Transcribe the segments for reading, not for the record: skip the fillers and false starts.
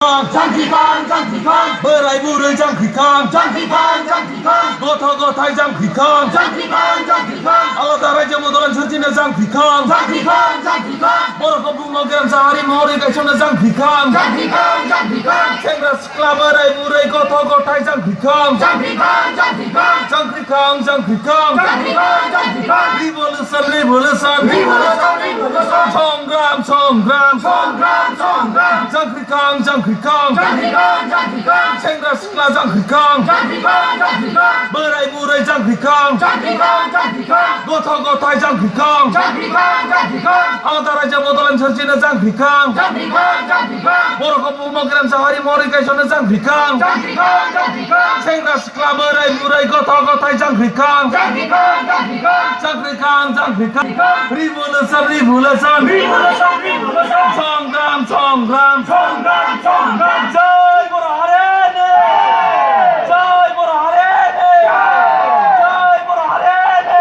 जांख्रिखां बोराय बुरै जांख्रिखां गथ' गथाय जांख्रिखां आलादा रायजो बदलान सोरजिनो जांख्रिखां बर'खौ बुहुमाव गेरेमसा हारि महरै गायसननो जांख्रिखां सेंग्रा सिख्ला बोराय बुरै गथ' गथाय जांख्रिखां रिभलिउसन संग्राम जांख्रिखां सेंग्रा सिख्ला जांख्रिखां बोराय बुरै जांख्रिखां गथ' गथाय जांख्रिखां आलादा रायजो बदलान सोरजिनो जांख्रिखां बर'खौ बुहुमाव गेरेमसा हारि महरै गायसननो जांख्रिखां सेंग्रा सिख्ला बोराय बुरै गथ' गथाय जांख्रिखां रिभलिउसन संग्राम जय बर' हारिनि जय बर' हारिनि जय बर' हारिनि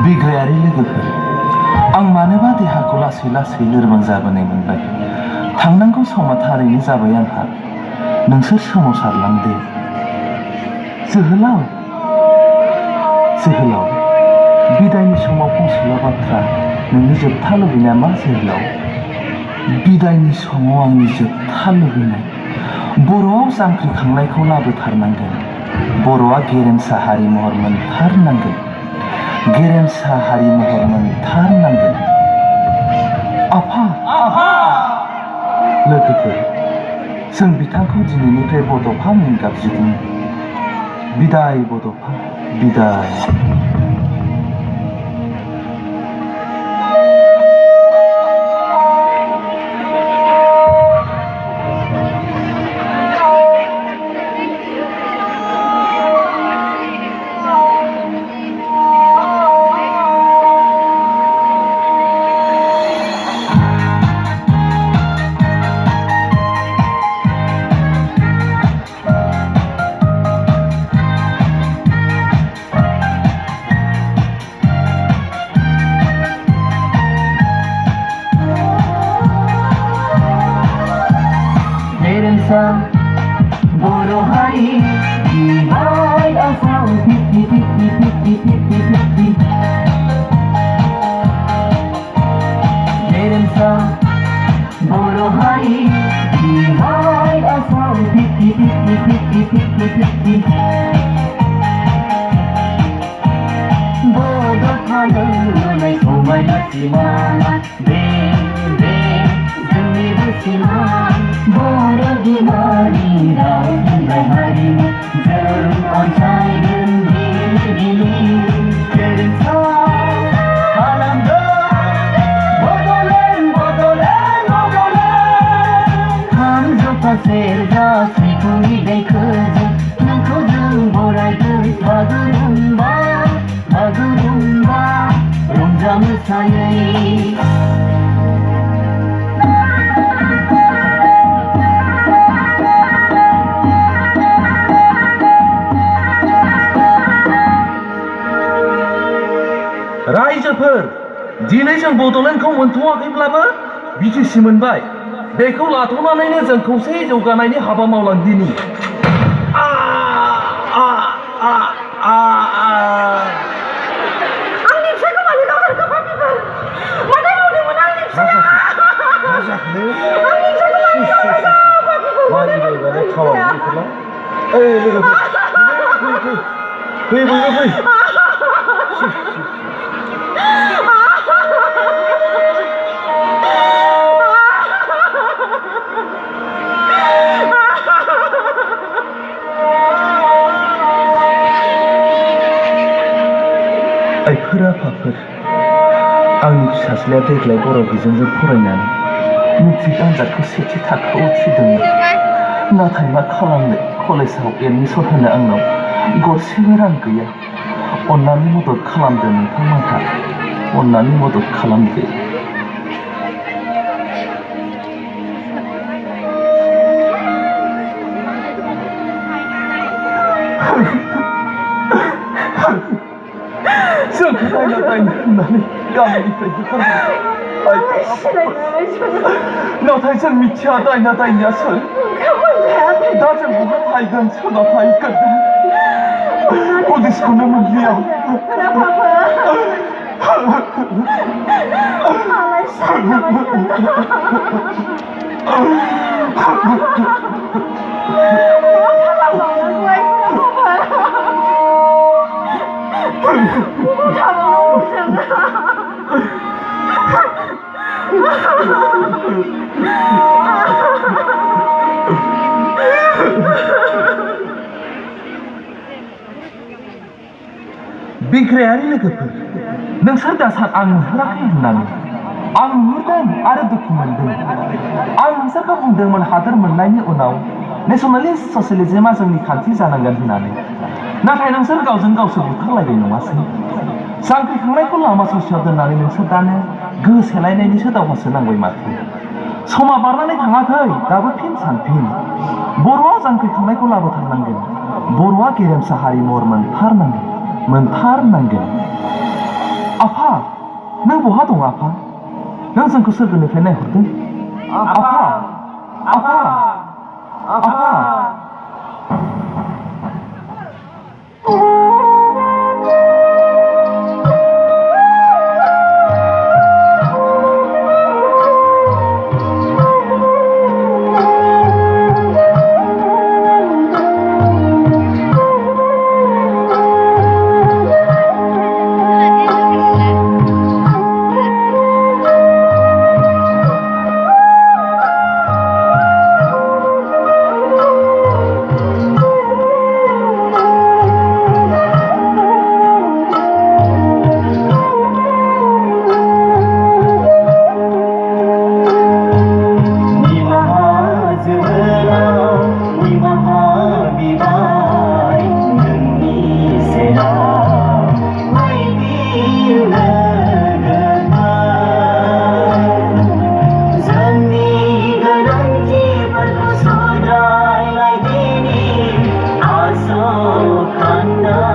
बिग्रायारि लोगोफोर, आं मानोबा देहाखौ लासै लोरबां जाबोनाय मोनबाय। थांनांगौ समा थारैनो जाबाय आंहा। नोंसोर सोमावसारलांदो। जोहोलाव बिदायनि समाव फंसेल' बाथ्रा, नोंनि जोबथा लुबैनाया मा जोहोलाव? बिदायनि समाव आंनि जोबथा लुबैनाय, बर'आव जांख्रिखांनायखौ लाबोथारनांगोन। बर'आ गेरेमसा हारि महर मोनथारनांगोन। गेरेमसा हारि महर मोनथारनांगोन। आफा लोगोफोर, जों बिथांखौ दिनैनिफ्राय बड'फा मुं गाबज्रिगोन। बिदाय बड'फा, बिदाय। asal pipi Deremsa boro hai Hai asal pipi Bodoh kalunai somai simana Demi bersinar Bodoh dimari Rauh harimu Jangan cai gini Deremsa Alam Serga sipui dai kerja Nangkau jeng borai geri Bagurumba Rumjam sayai रायजोफोर दिनै जों बड'लेण्डखौ मोनथ'वाखैब्लाबो BTC मोनबाय बेखौ लाथ'नानैनो जों खौसेयै जौगानायनि हाबा मावलांदिनि आंनि फिसाखौ मानो गावहरखो पार्टिफोर मानो मावदोंमोन आंनि फिसाखौ आंनि फिसाखौ मानो आइफोर आफाफोर आंनि फिसाज्लाया देग्लाय बर' बिजोंजों फरायनानै मेट्रिक आनजादखौ सेथि थाखोआव उथ्रिदोंमोन नाथाय मा खालामनो कलेजाव एडमिसन होनो आंनाव गरसेबो रां गैया अन्नानै मदद खालामदो नोंथांमोनहा अन्नानै मदद खालामदो जोंखौ नायनो होननानै गामिनिफ्राय होखारबाय नाथाय जों मिथिया दायना दायनिया सोर दा जों बहा थाहैगोन सोरनाव थाहैगोन पुलिसखौनो मोनलिया बिग्रायारि लोगोफोर नोंसोर दासान आं नुहुराखै होननानै आं नुहुरदों आरो दुखु मोनदों आं नोंसोरखौ बुंदोंमोन हादोर मोननायनि उनाव नेसनेलिस्ट ससियेलिज्मआ जोंनि खान्थि जानांगोन होननानै नाथाय नोंसोर गावजों गावसो बुथारलायबाय नङासै जांख्रिखांनायखौ लामा ससेयाव दोननानै नोंसोर दानो गोहो सेलायनायनिसो दावहासो नांबाय माथो समा बारनानै थाङाखै दाबो फिन सानफिन बर'आ जांख्रिखांनायखौ लाबोथारनांगोन बर'आ गेरेमसा हारि महर मोनथारनांगोन आफा नों बहा दं आफा नों जोंखौ सोरगोनिफ्राय नायहरदों आफा आफा आफा Kanda